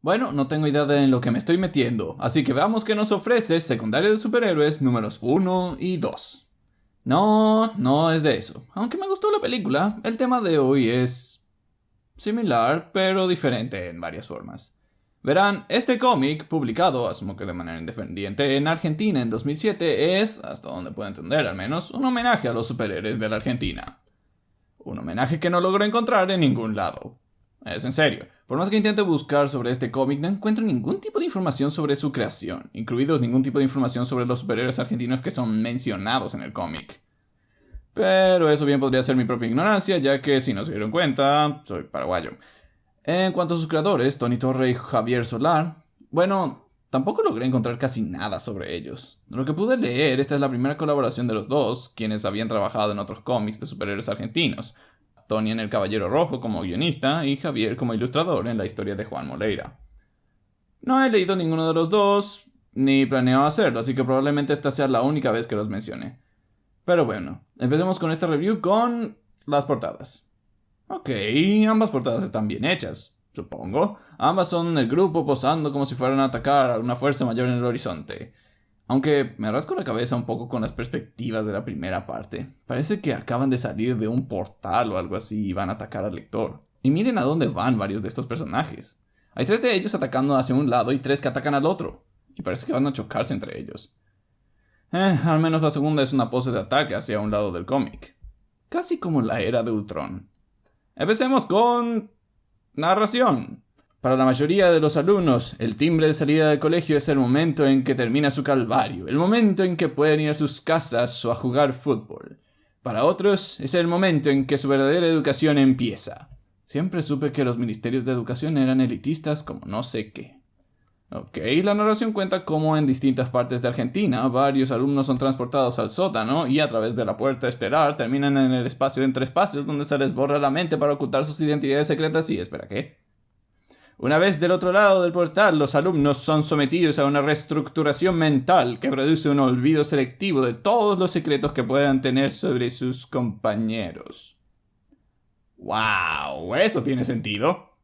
Bueno, no tengo idea de en lo que me estoy metiendo, así que veamos qué nos ofrece Secundaria de Superhéroes números 1 y 2. No es de eso. Aunque me gustó la película, el tema de hoy es similar, pero diferente en varias formas. Verán, este cómic, publicado, asumo que de manera independiente, en Argentina en 2007, es, hasta donde puedo entender al menos, un homenaje a los superhéroes de la Argentina. Un homenaje que no logro encontrar en ningún lado. Es en serio, por más que intente buscar sobre este cómic, no encuentro ningún tipo de información sobre su creación, incluidos ningún tipo de información sobre los superhéroes argentinos que son mencionados en el cómic. Pero eso bien podría ser mi propia ignorancia, ya que si no se dieron cuenta, soy paraguayo. En cuanto a sus creadores, Tony Torre y Javier Solar, bueno, tampoco logré encontrar casi nada sobre ellos. De lo que pude leer, esta es la primera colaboración de los dos, quienes habían trabajado en otros cómics de superhéroes argentinos. Tony en El Caballero Rojo como guionista y Javier como ilustrador en la historia de Juan Moreira. No he leído ninguno de los dos, ni planeo hacerlo, así que probablemente esta sea la única vez que los mencione. Pero bueno, empecemos con esta review con las portadas. Ok, ambas portadas están bien hechas, supongo. Ambas son el grupo posando como si fueran a atacar a una fuerza mayor en el horizonte. Aunque me rasco la cabeza un poco con las perspectivas de la primera parte. Parece que acaban de salir de un portal o algo así y van a atacar al lector. Y miren a dónde van varios de estos personajes. Hay 3 de ellos atacando hacia un lado y 3 que atacan al otro. Y parece que van a chocarse entre ellos. Al menos la segunda es una pose de ataque hacia un lado del cómic. Casi como la era de Ultron. Empecemos con narración. Para la mayoría de los alumnos, el timbre de salida del colegio es el momento en que termina su calvario, el momento en que pueden ir a sus casas o a jugar fútbol. Para otros, es el momento en que su verdadera educación empieza. Siempre supe que los ministerios de educación eran elitistas como no sé qué. Ok, la narración cuenta cómo en distintas partes de Argentina, varios alumnos son transportados al sótano y a través de la puerta estelar terminan en el espacio entre espacios donde se les borra la mente para ocultar sus identidades secretas y... espera, ¿qué? Una vez del otro lado del portal, los alumnos son sometidos a una reestructuración mental que produce un olvido selectivo de todos los secretos que puedan tener sobre sus compañeros. ¡Wow! ¿Eso tiene sentido?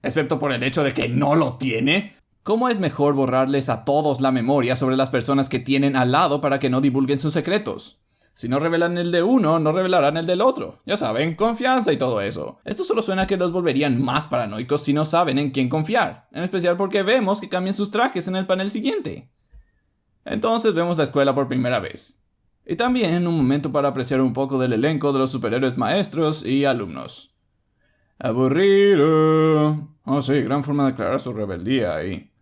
Excepto por el hecho de que no lo tiene. ¿Cómo es mejor borrarles a todos la memoria sobre las personas que tienen al lado para que no divulguen sus secretos? Si no revelan el de uno, no revelarán el del otro. Ya saben, confianza y todo eso. Esto solo suena a que los volverían más paranoicos si no saben en quién confiar. En especial porque vemos que cambian sus trajes en el panel siguiente. Entonces vemos la escuela por primera vez. Y también un momento para apreciar un poco del elenco de los superhéroes maestros y alumnos. Aburrido. Oh sí, gran forma de aclarar su rebeldía ahí.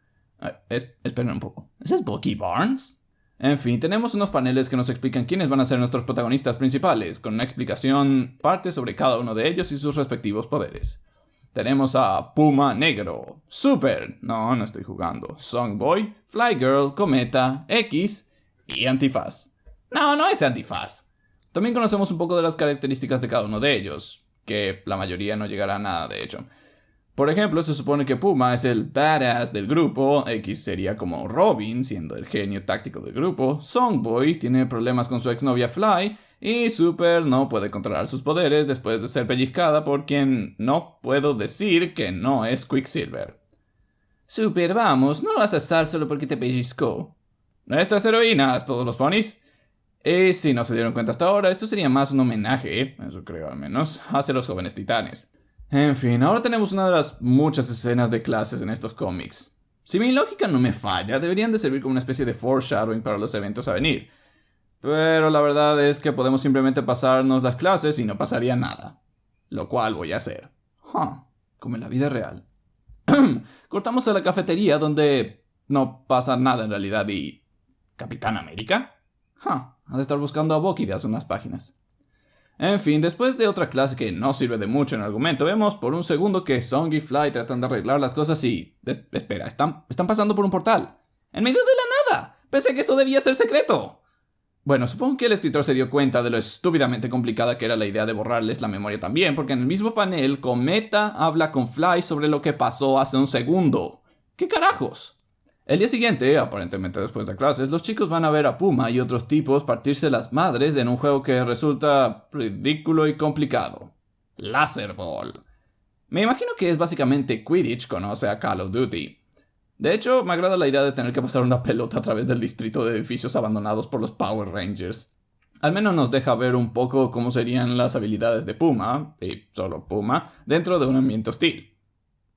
Esperen un poco. ¿Ese es Bucky Barnes? En fin, tenemos unos paneles que nos explican quiénes van a ser nuestros protagonistas principales, con una explicación parte sobre cada uno de ellos y sus respectivos poderes. Tenemos a Puma Negro, Super, no estoy jugando, Songboy, Flygirl, Cometa, X y Antifaz. No es Antifaz. También conocemos un poco de las características de cada uno de ellos, que la mayoría no llegará a nada de hecho. Por ejemplo, se supone que Puma es el badass del grupo, X sería como Robin, siendo el genio táctico del grupo, Songboy tiene problemas con su exnovia Fly, y Super no puede controlar sus poderes después de ser pellizcada por quien no puedo decir que no es Quicksilver. Super, vamos, no lo vas a hacer solo porque te pellizcó. Nuestras heroínas, todos los ponis. Y si no se dieron cuenta hasta ahora, esto sería más un homenaje, eso creo al menos, hacia los jóvenes titanes. En fin, ahora tenemos una de las muchas escenas de clases en estos cómics. Si mi lógica no me falla, deberían de servir como una especie de foreshadowing para los eventos a venir. Pero la verdad es que podemos simplemente pasarnos las clases y no pasaría nada. Lo cual voy a hacer. Como en la vida real. Cortamos a la cafetería donde no pasa nada en realidad y... ¿Capitán América? Ha de estar buscando a Bucky de hace unas páginas. En fin, después de otra clase que no sirve de mucho en el argumento, vemos por un segundo que Song y Fly tratan de arreglar las cosas y... Espera, están pasando por un portal. ¡En medio de la nada! Pensé que esto debía ser secreto. Bueno, supongo que el escritor se dio cuenta de lo estúpidamente complicada que era la idea de borrarles la memoria también, porque en el mismo panel, Cometa habla con Fly sobre lo que pasó hace un segundo. ¿Qué carajos? El día siguiente, aparentemente después de clases, los chicos van a ver a Puma y otros tipos partirse las madres en un juego que resulta ridículo y complicado. Laser Ball. Me imagino que es básicamente Quidditch conoce a Call of Duty. De hecho, me agrada la idea de tener que pasar una pelota a través del distrito de edificios abandonados por los Power Rangers. Al menos nos deja ver un poco cómo serían las habilidades de Puma, y solo Puma, dentro de un ambiente hostil.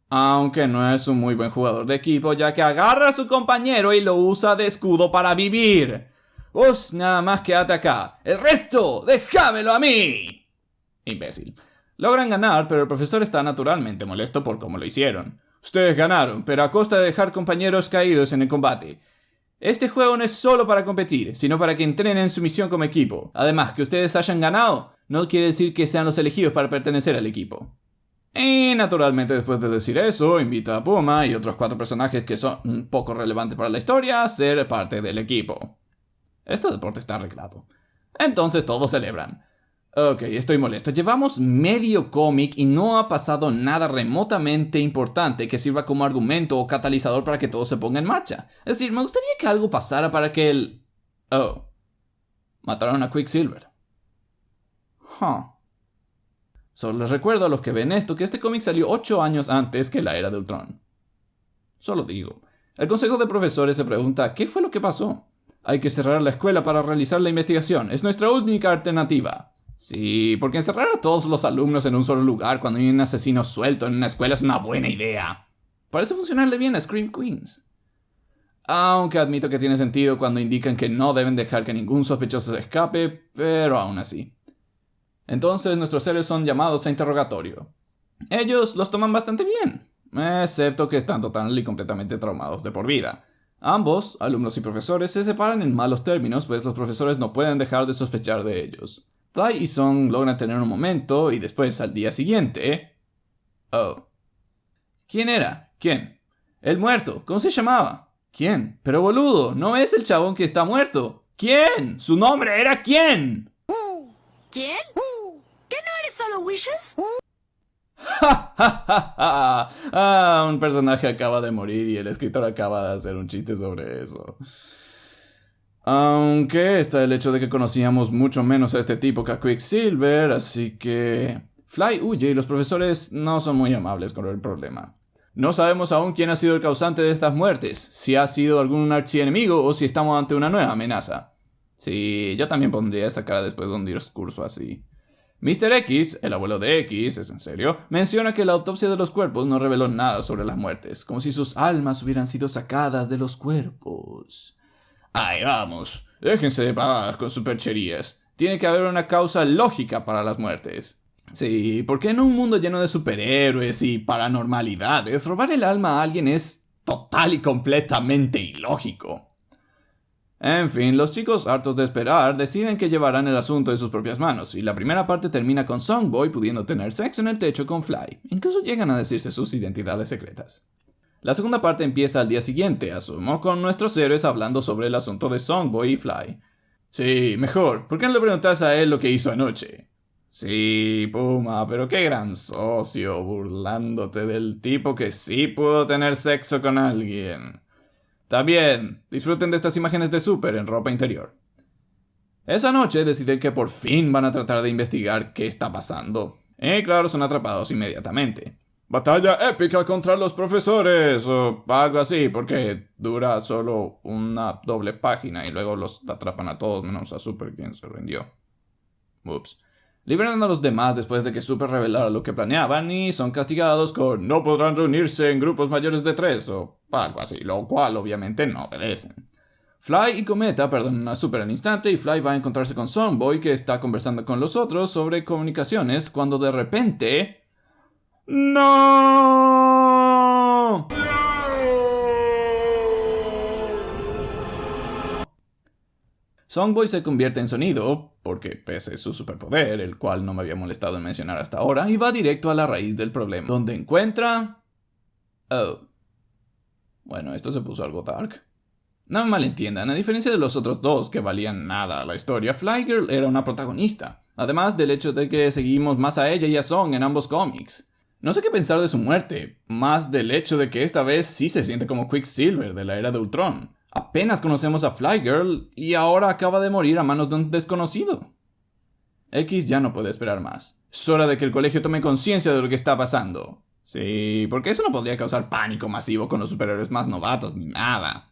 Aunque no es un muy buen jugador de equipo, ya que agarra a su compañero y lo usa de escudo para vivir. Vos nada más quédate acá. ¡El resto, déjamelo a mí! Imbécil. Logran ganar, pero el profesor está naturalmente molesto por cómo lo hicieron. Ustedes ganaron, pero a costa de dejar compañeros caídos en el combate. Este juego no es solo para competir, sino para que entrenen su misión como equipo. Además, que ustedes hayan ganado, no quiere decir que sean los elegidos para pertenecer al equipo. Y naturalmente después de decir eso, invita a Puma y otros 4 personajes que son un poco relevantes para la historia a ser parte del equipo. Este deporte está arreglado. Entonces todos celebran. Ok, estoy molesto. Llevamos medio cómic y no ha pasado nada remotamente importante que sirva como argumento o catalizador para que todo se ponga en marcha. Es decir, me gustaría que algo pasara para que el... Oh. Mataron a Quicksilver. Solo les recuerdo a los que ven esto que este cómic salió 8 años antes que la Era de Ultron. Solo digo. El consejo de profesores se pregunta, ¿qué fue lo que pasó? Hay que cerrar la escuela para realizar la investigación. Es nuestra única alternativa. Sí, porque encerrar a todos los alumnos en un solo lugar cuando hay un asesino suelto en una escuela es una buena idea. Parece funcionarle bien a Scream Queens. Aunque admito que tiene sentido cuando indican que no deben dejar que ningún sospechoso se escape, pero aún así. Entonces nuestros héroes son llamados a interrogatorio. Ellos los toman bastante bien, excepto que están total y completamente traumados de por vida. Ambos, alumnos y profesores, se separan en malos términos, pues los profesores no pueden dejar de sospechar de ellos. Tai y Song logran tener un momento y después al día siguiente... Oh. ¿Quién era? ¿Quién? El muerto. ¿Cómo se llamaba? ¿Quién? Pero boludo, no es el chabón que está muerto. ¿Quién? ¿Su nombre era quién? ¿Quién? ¿Qué no eres solo Wishes? Un personaje acaba de morir y el escritor acaba de hacer un chiste sobre eso. Aunque está el hecho de que conocíamos mucho menos a este tipo que a Quicksilver, así que... Fly huye y los profesores no son muy amables con el problema. No sabemos aún quién ha sido el causante de estas muertes, si ha sido algún archienemigo o si estamos ante una nueva amenaza. Sí, yo también pondría esa cara después de un discurso así. Mr. X, el abuelo de X, es en serio, menciona que la autopsia de los cuerpos no reveló nada sobre las muertes, como si sus almas hubieran sido sacadas de los cuerpos. Ay, vamos, déjense de pavadas con supercherías. Tiene que haber una causa lógica para las muertes. Sí, porque en un mundo lleno de superhéroes y paranormalidades, robar el alma a alguien es total y completamente ilógico. En fin, los chicos, hartos de esperar, deciden que llevarán el asunto en sus propias manos, y la primera parte termina con Songboy pudiendo tener sexo en el techo con Fly. Incluso llegan a decirse sus identidades secretas. La segunda parte empieza al día siguiente, asumo, con nuestros héroes hablando sobre el asunto de Songboy y Fly. Sí, mejor, ¿por qué no le preguntas a él lo que hizo anoche? Sí, Puma, pero qué gran socio, burlándote del tipo que sí pudo tener sexo con alguien. También, disfruten de estas imágenes de Super en ropa interior. Esa noche deciden que por fin van a tratar de investigar qué está pasando. Y claro, son atrapados inmediatamente. Batalla épica contra los profesores, o algo así, porque dura solo una doble página y luego los atrapan a todos menos a Super, quien se rindió. Ups. Liberan a los demás después de que Super revelara lo que planeaban y son castigados con no podrán reunirse en grupos mayores de 3 o algo así, lo cual obviamente no obedecen. Fly y Cometa perdonan a Super al instante y Fly va a encontrarse con Songboy que está conversando con los otros sobre comunicaciones cuando de repente... ¡No! Songboy se convierte en sonido, porque pese su superpoder, el cual no me había molestado en mencionar hasta ahora, y va directo a la raíz del problema, donde encuentra... Oh. Bueno, esto se puso algo dark. No me malentiendan, a diferencia de los otros dos que valían nada a la historia, Flygirl era una protagonista, además del hecho de que seguimos más a ella y a Song en ambos cómics. No sé qué pensar de su muerte, más del hecho de que esta vez sí se siente como Quicksilver de la Era de Ultron. Apenas conocemos a Flygirl y ahora acaba de morir a manos de un desconocido. X ya no puede esperar más. Es hora de que el colegio tome conciencia de lo que está pasando. Sí, porque eso no podría causar pánico masivo con los superhéroes más novatos ni nada.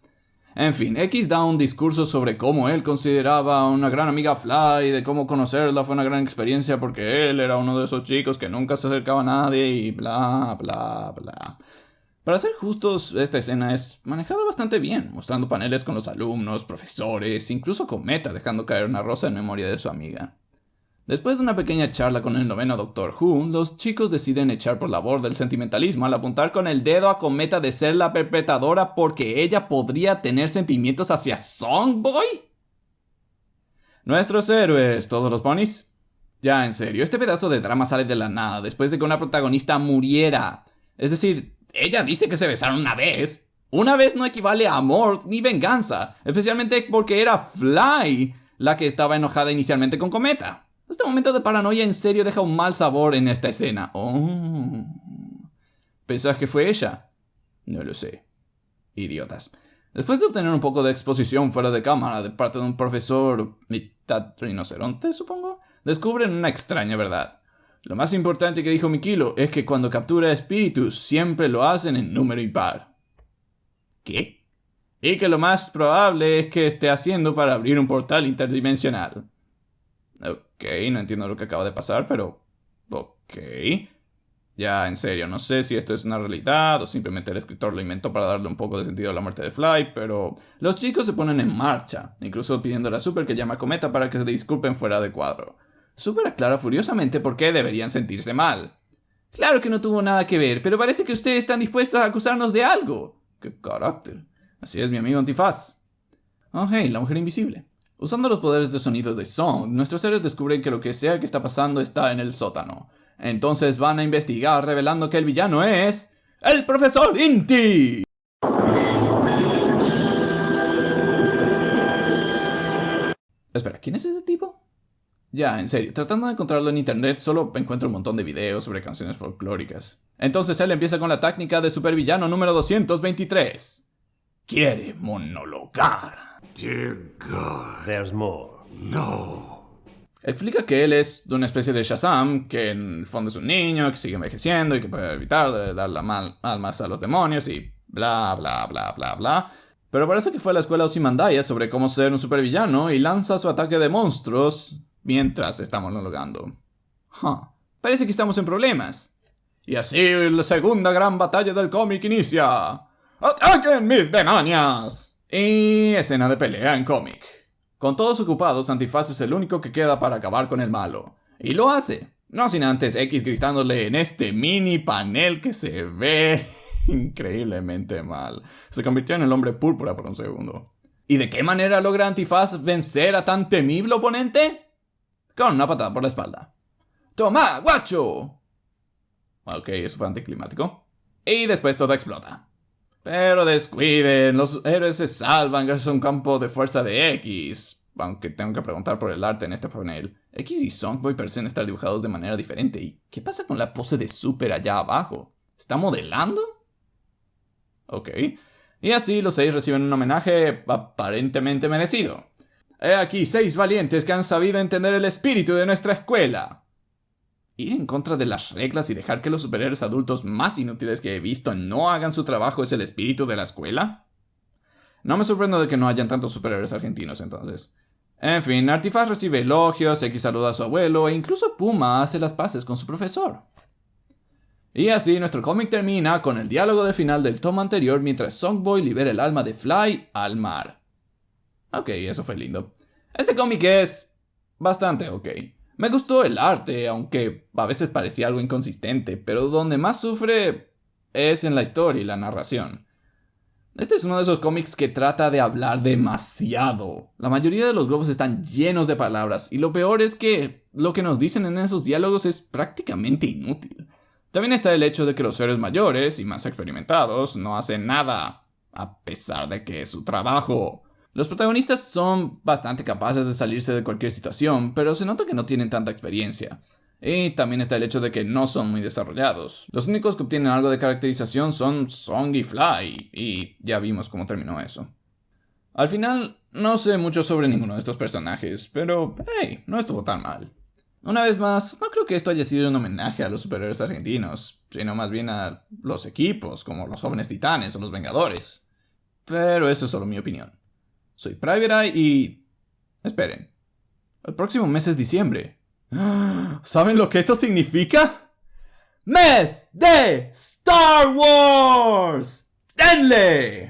En fin, X da un discurso sobre cómo él consideraba a una gran amiga Fly, de cómo conocerla fue una gran experiencia porque él era uno de esos chicos que nunca se acercaba a nadie y bla bla bla. Para ser justos, esta escena es manejada bastante bien, mostrando paneles con los alumnos, profesores, incluso Cometa dejando caer una rosa en memoria de su amiga. Después de una pequeña charla con el noveno Doctor Who, los chicos deciden echar por la borda el sentimentalismo al apuntar con el dedo a Cometa de ser la perpetradora porque ella podría tener sentimientos hacia Songboy. Nuestros héroes, todos los ponis. Ya, en serio, este pedazo de drama sale de la nada después de que una protagonista muriera. Es decir, ella dice que se besaron una vez. Una vez no equivale a amor ni venganza, especialmente porque era Fly la que estaba enojada inicialmente con Cometa. Este momento de paranoia en serio deja un mal sabor en esta escena. Oh. ¿Pensás que fue ella? No lo sé. Idiotas. Después de obtener un poco de exposición fuera de cámara de parte de un profesor mitad rinoceronte, supongo, descubren una extraña verdad. Lo más importante que dijo Mikilo es que cuando captura espíritus siempre lo hacen en número impar. ¿Qué? Y que lo más probable es que esté haciendo para abrir un portal interdimensional. Ok, no entiendo lo que acaba de pasar, pero... ok. Ya, en serio, no sé si esto es una realidad o simplemente el escritor lo inventó para darle un poco de sentido a la muerte de Fly, pero... los chicos se ponen en marcha, incluso pidiéndole a Super que llame a Cometa para que se disculpen fuera de cuadro. Super aclara furiosamente por qué deberían sentirse mal. Claro que no tuvo nada que ver, pero parece que ustedes están dispuestos a acusarnos de algo. ¡Qué carácter! Así es mi amigo Antifaz. Oh, hey, la mujer invisible. Usando los poderes de sonido de Song, nuestros héroes descubren que lo que sea que está pasando está en el sótano. Entonces van a investigar, revelando que el villano es... ¡el Profesor Inti! Espera, ¿quién es ese tipo? Ya, en serio, tratando de encontrarlo en internet solo encuentro un montón de videos sobre canciones folclóricas. Entonces él empieza con la técnica de supervillano número 223. Quiere monologar. Dear God. There's more. No. Explica que él es de una especie de Shazam, que en el fondo es un niño, que sigue envejeciendo y que puede evitar de dar almas a los demonios y bla bla bla bla bla. Pero parece que fue a la escuela Ozymandias sobre cómo ser un supervillano y lanza su ataque de monstruos mientras está monologando. Parece que estamos en problemas. Y así la segunda gran batalla del cómic inicia. ¡Ataquen mis demonios! Y escena de pelea en cómic. Con todos ocupados, Antifaz es el único que queda para acabar con el malo. Y lo hace. No sin antes X gritándole en este mini panel que se ve increíblemente mal. Se convirtió en el hombre púrpura por un segundo. ¿Y de qué manera logra Antifaz vencer a tan temible oponente? Con una patada por la espalda. ¡Toma, guacho! Ok, eso fue anticlimático. Y después todo explota. Pero descuiden, los héroes se salvan gracias a un campo de fuerza de X. Aunque tengo que preguntar por el arte en este panel. X y Songboy parecen estar dibujados de manera diferente. ¿Y qué pasa con la pose de Super allá abajo? ¿Está modelando? Ok. Y así los 6 reciben un homenaje aparentemente merecido. He aquí 6 valientes que han sabido entender el espíritu de nuestra escuela. Ir en contra de las reglas y dejar que los superhéroes adultos más inútiles que he visto no hagan su trabajo es el espíritu de la escuela. No me sorprendo de que no hayan tantos superhéroes argentinos entonces. En fin, Antifaz recibe elogios, X saluda a su abuelo e incluso Puma hace las paces con su profesor. Y así nuestro cómic termina con el diálogo de final del tomo anterior mientras Songboy libera el alma de Fly al mar. Ok, eso fue lindo. Este cómic es bastante ok. Me gustó el arte, aunque a veces parecía algo inconsistente, pero donde más sufre es en la historia y la narración. Este es uno de esos cómics que trata de hablar demasiado. La mayoría de los globos están llenos de palabras, y lo peor es que lo que nos dicen en esos diálogos es prácticamente inútil. También está el hecho de que los héroes mayores y más experimentados no hacen nada, a pesar de que es su trabajo. Los protagonistas son bastante capaces de salirse de cualquier situación, pero se nota que no tienen tanta experiencia. Y también está el hecho de que no son muy desarrollados. Los únicos que obtienen algo de caracterización son Song y Fly, y ya vimos cómo terminó eso. Al final, no sé mucho sobre ninguno de estos personajes, pero hey, no estuvo tan mal. Una vez más, no creo que esto haya sido un homenaje a los superhéroes argentinos, sino más bien a los equipos, como los Jóvenes Titanes o los Vengadores. Pero eso es solo mi opinión. Soy Private Eye y... Esperen. El próximo mes es diciembre. ¿Saben lo que eso significa? ¡Mes de Star Wars! ¡Denle!